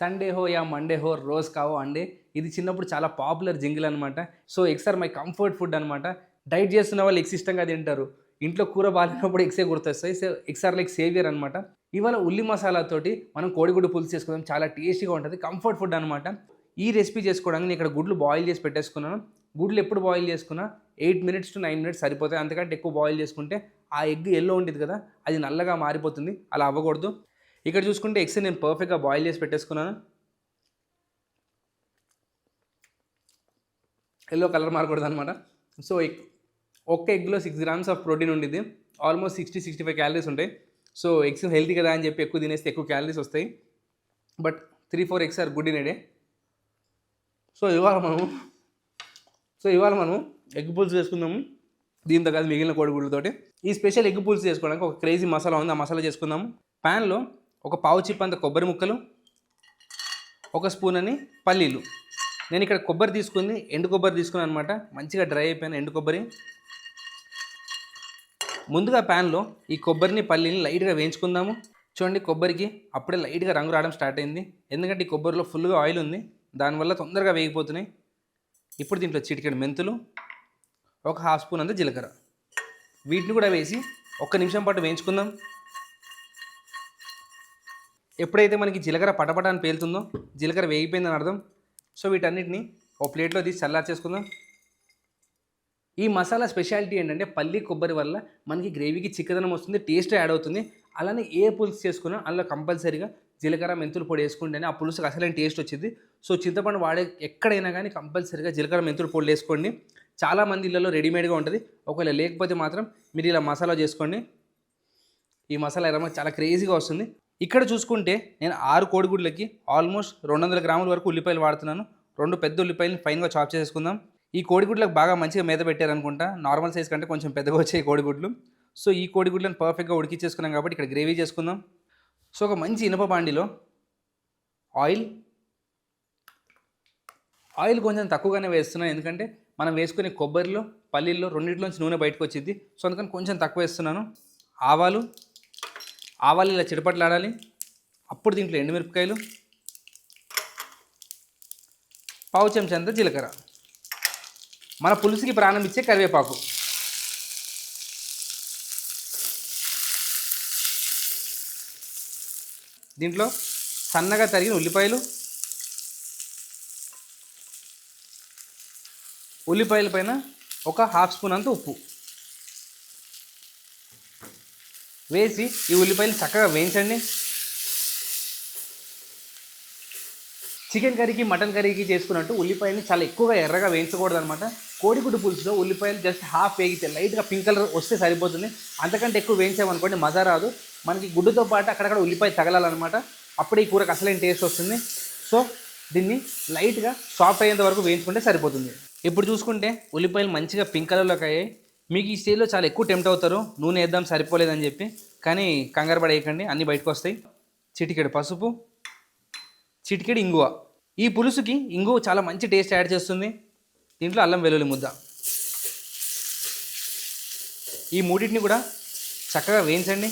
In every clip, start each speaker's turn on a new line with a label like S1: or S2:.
S1: Sunday హో యా Monday హో రోజ్ కావో అండే. ఇది చిన్నప్పుడు చాలా పాపులర్ జింగిల్ అనమాట. So, eggs are my comfort food అనమాట. డైట్ చేస్తున్న వాళ్ళు ఎగ్స్ ఇష్టంగా తింటారు. ఇంట్లో కూర బాలేనప్పుడు ఎగ్సే గుర్తొస్తాయి. So, eggs are like saviour అనమాట. ఇవాళ ఉల్లి మసాలాతోటి మనం కోడిగుడ్డు పులుసు చేసుకుందాం. చాలా టేస్టీగా ఉంటది. కంఫర్ట్ ఫుడ్ అనమాట. ఈ రెసిపీ చేసుకోవడానికి నేను ఇక్కడ గుడ్లు బాయిల్ చేసి పెట్టేసుకున్నాను. గుడ్లు ఎప్పుడు బాయిల్ చేసుకున్నా 8 మినిట్స్ టు 9 మినిట్స్ సరిపోతాయి. అంతకంటే ఎక్కువ బాయిల్ చేసుకుంటే ఆ ఎగ్ యెల్లో ఉండిద్ది కదా! అది నల్లగా మారిపోతుంది. అలా అవ్వకూడదు. ఇక్కడ చూసుకుంటే ఎగ్స్ నేను పర్ఫెక్ట్‌గా బాయిల్ చేసి పెట్టేసుకున్నాను. యెల్లో కలర్ మారకూడదనమాట. సో, ఒక్క ఎగ్‌లో 6 గ్రామ్స్ ఆఫ్ ప్రోటీన్ ఉండిద్ది. ఆల్మోస్ట్ 65 క్యాలరీస్ ఉంటాయి. సో, ఎగ్స్ హెల్తీ కదా అని చెప్పి ఎక్కువ తినేస్తే ఎక్కువ క్యాలరీస్ వస్తాయి. But 3, 4 eggs are good in a day. So, ఇవాళ మనం ఎగ్ పులుసు చేసుకుందాము. దీంతో కాదు మిగిలిన కోడిగుడ్లతోటి. ఈ స్పెషల్ ఎగ్ పులుసు చేసుకోవడానికి ఒక క్రేజీ మసాలా ఉంది. ఆ మసాలా చేసుకుందాము. ప్యాన్‌లో ఒక పావు చిప్ అంత కొబ్బరి ముక్కలు, ఒక స్పూన్ అని పల్లీలు. నేను ఇక్కడ కొబ్బరి తీసుకుంది ఎండు కొబ్బరి తీసుకున్నాను అనమాట. మంచిగా డ్రై అయిపోయిన ఎండు కొబ్బరి. ముందుగా ప్యాన్లో ఈ కొబ్బరిని పల్లీని లైట్గా వేయించుకుందాము. చూడండి, కొబ్బరికి అప్పుడే లైట్గా రంగు రావడం స్టార్ట్ అయింది. ఎందుకంటే ఈ కొబ్బరిలో ఫుల్గా ఆయిల్ ఉంది. దానివల్ల తొందరగా వేగిపోతున్నాయి. ఇప్పుడు దీంట్లో చిటికెడు మెంతులు, ఒక హాఫ్ స్పూన్ అంత జీలకర్ర. వీటిని కూడా వేసి ఒక్క నిమిషం పాటు వేయించుకుందాం. ఎప్పుడైతే మనకి జీలకర్ర పటపట అని పేలుతుందో జీలకర్ర వేగిపోయిందని అర్థం. సో, వీటన్నిటిని ఒక ప్లేట్లో తీసి చల్లార్చేసుకుందాం. ఈ మసాలా స్పెషాలిటీ ఏంటంటే పల్లి కొబ్బరి వల్ల మనకి గ్రేవీకి చిక్కదనం వస్తుంది, టేస్ట్ యాడ్ అవుతుంది. అలానే ఏ పులుసు చేసుకున్నా అందులో కంపల్సరీగా జీలకర్ర మెంతులు పొడి వేసుకుంటేనే ఆ పులుసుకి అసలైన టేస్ట్ వచ్చింది. సో, చింతపండు వాడే ఎక్కడైనా కానీ కంపల్సరీగా జీలకర్ర మెంతులు పొడి వేసుకోండి. చాలామంది ఇళ్ళలో రెడీమేడ్గా ఉంటుంది. ఒకవేళ లేకపోతే మాత్రం మీరు ఇలా మసాలా చేసుకోండి. ఈ మసాలా ఎర్రమ చాలా క్రేజీగా వస్తుంది. ఇక్కడ చూసుకుంటే నేను 6 కోడిగుడ్లకి ఆల్మోస్ట్ 200 గ్రాముల వరకు ఉల్లిపాయలు వాడుతున్నాను. 2 పెద్ద ఉల్లిపాయలు ఫైన్గా చాప్ చేసుకుందాం. ఈ కోడిగుడ్లకు బాగా మంచిగా మీద పెట్టారనుకుంటా. నార్మల్ సైజ్ కంటే కొంచెం పెద్దగా వచ్చాయి కోడిగుడ్లు. సో, ఈ కోడిగుడ్లను పర్ఫెక్ట్గా ఉడికించేసుకున్నాం కాబట్టి ఇక్కడ గ్రేవీ చేసుకుందాం. సో, ఒక మంచి ఇనుప బాండిలో ఆయిల్ కొంచెం తక్కువగానే వేస్తున్నాను. ఎందుకంటే మనం వేసుకునే కొబ్బరిలో పల్లీల్లో రెండింటిలోంచి నూనె బయటకు వచ్చింది. సో, అందుకని కొంచెం తక్కువ వేస్తున్నాను. ఆవాలు ఇలా చిటపట్లాడాలి. అప్పుడు దీంట్లో ఎండుమిరపకాయలు, పావు చెంచా అంత జీలకర్ర, మన పులుసుకి ప్రాణం ఇచ్చే కరివేపాకు, దీంట్లో సన్నగా తరిగిన ఉల్లిపాయల పైన ఒక హాఫ్ స్పూన్ అంత ఉప్పు వేసి ఈ ఉల్లిపాయలు చక్కగా వేయించండి. చికెన్ కర్రీకి మటన్ కర్రీకి చేసుకున్నట్టు ఉల్లిపాయని చాలా ఎక్కువగా ఎర్రగా వేయించకూడదు అనమాట. కోడిగుడ్డు పులుసులో ఉల్లిపాయలు జస్ట్ హాఫ్ వేగితే లైట్గా పింక్ కలర్ వస్తే సరిపోతుంది. అంతకంటే ఎక్కువ వేయించామనుకోండి మజా రాదు. మనకి గుడ్డుతో పాటు అక్కడక్కడ ఉల్లిపాయ తగలాలన్నమాట. అప్పుడు ఈ కూరకు అసలైన టేస్ట్ వస్తుంది. సో, దీన్ని లైట్గా సాఫ్ట్ అయ్యేంత వరకు వేయించుకుంటే సరిపోతుంది. ఇప్పుడు చూసుకుంటే ఉల్లిపాయలు మంచిగా పింక్ కలర్లోకి అయ్యాయి. మీకు ఈ స్టేజ్లో చాలా ఎక్కువ టెంప్ట్ అవుతారు నూనె వేద్దాం సరిపోలేదని చెప్పి. కానీ కంగారు పడేయకండి, అన్నీ బయటకు వస్తాయి. చిటికెడు పసుపు, చిటికెడు ఇంగువ. ఈ పులుసుకి ఇంగువ చాలా మంచి టేస్ట్ యాడ్ చేస్తుంది. దీంట్లో అల్లం వెల్లుల్లి ముద్ద. ఈ మూడింటిని కూడా చక్కగా వేయించండి.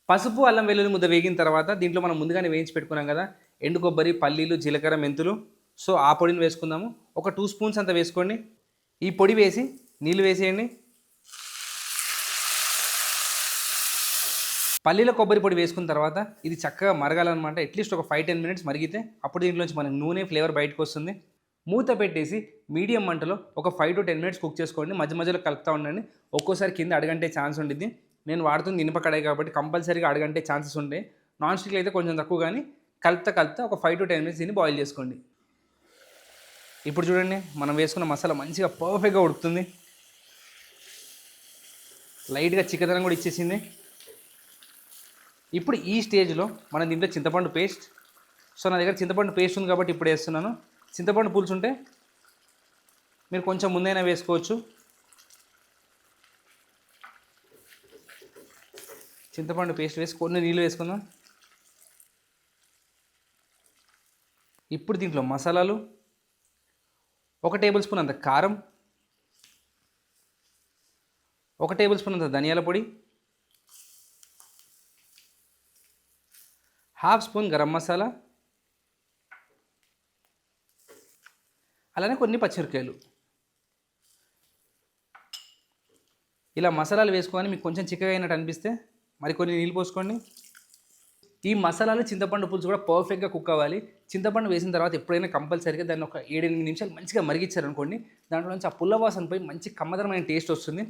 S1: పసుపు అల్లం వెల్లుల్లి ముద్ద వేగిన తర్వాత దీంట్లో మనం ముందుగానే వేయించి పెట్టుకున్నాం కదా ఎండు కొబ్బరి, పల్లీలు, జీలకర్ర, మెంతులు. సో, ఆ పొడిని వేసుకుందాము. ఒక 2 స్పూన్స్ అంత వేసుకోండి. ఈ పొడి వేసి నీళ్ళు వేసేయండి. పల్లీల కొబ్బరి పొడి వేసుకున్న తర్వాత ఇది చక్కగా మరగాలన్నమాట. అట్లీస్ట్ ఒక 5-10 మినిట్స్ మరిగితే అప్పుడు దీంట్లోంచి మనకి నూనె ఫ్లేవర్ బయటకు వస్తుంది. మూత పెట్టేసి మీడియం మంటలో ఒక 5 to 10 మినిట్స్ కుక్ చేసుకోండి. మధ్య మధ్యలో కలుపుతూ ఉండండి. ఒక్కోసారి కింద అడుగంటే ఛాన్స్ ఉండిద్ది. నేను వాడుతుంది ఇనుప కడాయి కాబట్టి కంపల్సరీగా అడుగంటే ఛాన్సెస్ ఉంటాయి. నాన్ స్టిక్లో అయితే కొంచెం తక్కువ, కానీ కలుపుతా ఒక 5 to 10 మినిట్స్ దీన్ని బాయిల్ చేసుకోండి. ఇప్పుడు చూడండి, మనం వేసుకున్న మసాలా మంచిగా పర్ఫెక్ట్గా ఉడుకుతుంది. లైట్గా చిక్కదనం కూడా ఇచ్చేసింది. ఇప్పుడు ఈ స్టేజ్లో మనం దీంట్లో చింతపండు పేస్ట్. సో, నా దగ్గర చింతపండు పేస్ట్ ఉంది కాబట్టి ఇప్పుడు వేస్తున్నాను. చింతపండు పులుసు ఉంటే మీరు కొంచెం ముందైనా వేసుకోవచ్చు. చింతపండు పేస్ట్ వేసి కొన్ని నీళ్ళు వేసుకుందాం. ఇప్పుడు దీంట్లో మసాలాలు, 1 టేబుల్ స్పూన్ అంత కారం, 1 టేబుల్ స్పూన్ అంత ధనియాల పొడి, హాఫ్ స్పూన్ గరం మసాలా, అలానే కొన్ని పచ్చిమిరపకాయలు. ఇలా మసాలాలు వేసుకొని మీకు కొంచెం చిక్కగా అయినట్టు అనిపిస్తే మరి కొన్ని నీళ్ళు పోసుకోండి. ఈ మసాలాలు చింతపండు పులుసు కూడా పర్ఫెక్ట్గా కుక్ అవ్వాలి. చింతపండు వేసిన తర్వాత ఎప్పుడైనా కంపల్సరీగా దాన్ని ఒక 7-8 నిమిషాలు మంచిగా మరిగించారనుకోండి, దాంట్లో నుంచి ఆ పుల్ల వాసన పోయి మంచి కమ్మదరమైన టేస్ట్ వస్తుంది.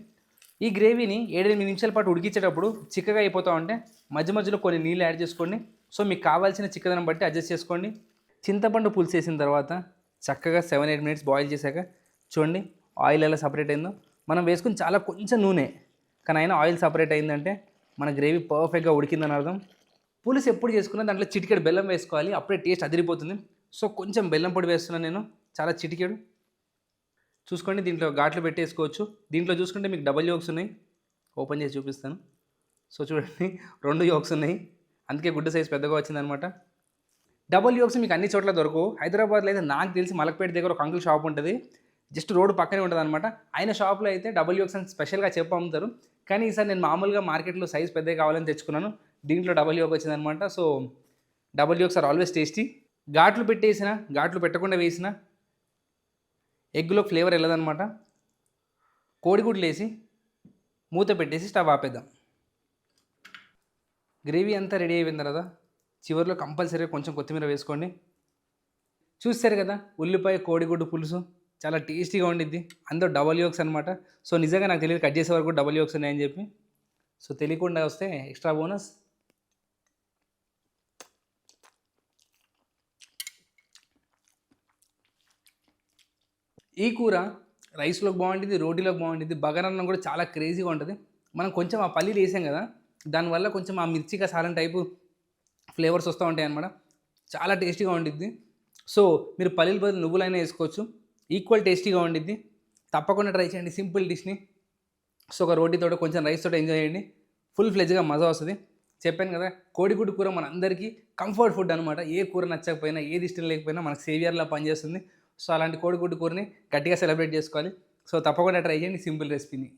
S1: ఈ గ్రేవీని 7-8 నిమిషాల పాటు ఉడికించేటప్పుడు చిక్కగా అయిపోతూ ఉంటే మధ్య మధ్యలో కొన్ని నీళ్ళు యాడ్ చేసుకోండి. సో మీకు కావాల్సిన చిక్కదనం బట్టి అడ్జస్ట్ చేసుకోండి. చింతపండు పులుసు వేసిన తర్వాత చక్కగా 7-8 మినిట్స్ బాయిల్ చేశాక చూడండి ఆయిల్ ఎలా సపరేట్ అయిందో. మనం వేసుకుని చాలా కొంచెం నూనె, కానీ అయినా ఆయిల్ సపరేట్ అయిందంటే మన గ్రేవీ పర్ఫెక్ట్గా ఉడికిందని అర్థం. పులుసు ఎప్పుడు చేసుకున్నా దాంట్లో చిటికెడు బెల్లం వేసుకోవాలి, అప్పుడే టేస్ట్ అదిరిపోతుంది. సో కొంచెం బెల్లం పొడి వేస్తున్నాను నేను, చాలా చిటికెడు. చూసుకోండి దీంట్లో ఘాట్లు పెట్టేసుకోవచ్చు. దీంట్లో చూసుకుంటే మీకు డబల్ యోక్స్ ఉన్నాయి, ఓపెన్ చేసి చూపిస్తాను. సో చూడండి 2 యోక్స్ ఉన్నాయి, అందుకే గుడ్డ సైజ్ పెద్దగా వచ్చిందనమాట. డబల్ యోక్స్ మీకు అన్ని చోట్ల దొరకవు. హైదరాబాద్లో అయితే నాకు తెలిసి మలక్పేట దగ్గర ఒక అంకుల్ షాప్ ఉంటుంది, జస్ట్ రోడ్డు పక్కనే ఉంటుంది అనమాట. ఆయన షాప్లో అయితే డబల్ యోక్స్ అని స్పెషల్గా చెప్పి అమ్ముతారు. కానీ ఈసారి నేను మామూలుగా మార్కెట్లో సైజ్ పెద్దగా కావాలని తెచ్చుకున్నాను, దీంట్లో డబల్ యోక్ వచ్చిందనమాట. So double yolks are always tasty. ఘాట్లు పెట్టేసిన ఘాట్లు పెట్టకుండా వేసిన ఎగ్గులో ఫ్లేవర్ వెళ్ళదనమాట. కోడిగుడ్లు వేసి మూత పెట్టేసి స్టవ్ ఆపేద్దాం. గ్రేవీ అంతా రెడీ అయిపోయింది కదా, చివరిలో కంపల్సరీగా కొంచెం కొత్తిమీర వేసుకోండి. చూస్తారు కదా ఉల్లిపాయ కోడిగుడ్డు పులుసు చాలా టేస్టీగా ఉండిద్ది. అందరూ డబల్ యోక్స్ అనమాట. సో నిజంగా నాకు తెలియదు కట్ చేసే వరకు డబల్ యోక్స్ ఉన్నాయని చెప్పి. సో తెలియకుండా వస్తే ఎక్స్ట్రా బోనస్. ఈ కూర రైస్లోకి బాగుంటుంది, రోటీలోకి బాగుంటుంది, బగారన్నం కూడా చాలా క్రేజీగా ఉంటుంది. మనం కొంచెం ఆ పల్లీలు వేసాం కదా, దానివల్ల కొంచెం ఆ మిర్చి కసాలం టైపు ఫ్లేవర్స్ వస్తూ ఉంటాయి అన్నమాట. చాలా టేస్టీగా ఉండిద్ది. సో మీరు పల్లీల బదులు నువ్వులైనా వేసుకోవచ్చు, ఈక్వల్ టేస్టీగా ఉండిద్ది. తప్పకుండా ట్రై చేయండి సింపుల్ డిష్ని. సో ఒక రోటీతో కొంచెం రైస్ తోటి ఎంజాయ్ చేయండి, ఫుల్ ఫ్లెజ్గా మజా వస్తుంది. చెప్పాను కదా కోడిగుడ్డు కూర మన అందరికీ కంఫర్ట్ ఫుడ్ అనమాట. ఏ కూర నచ్చకపోయినా ఏది ఇష్టం లేకపోయినా మనకు సేవియర్లా పనిచేస్తుంది. సో అలాంటి కోడిగుడ్డు కూరని గట్టిగా సెలబ్రేట్ చేసుకోవాలి. సో తప్పకుండా ట్రై చేయండి సింపుల్ రెసిపీని.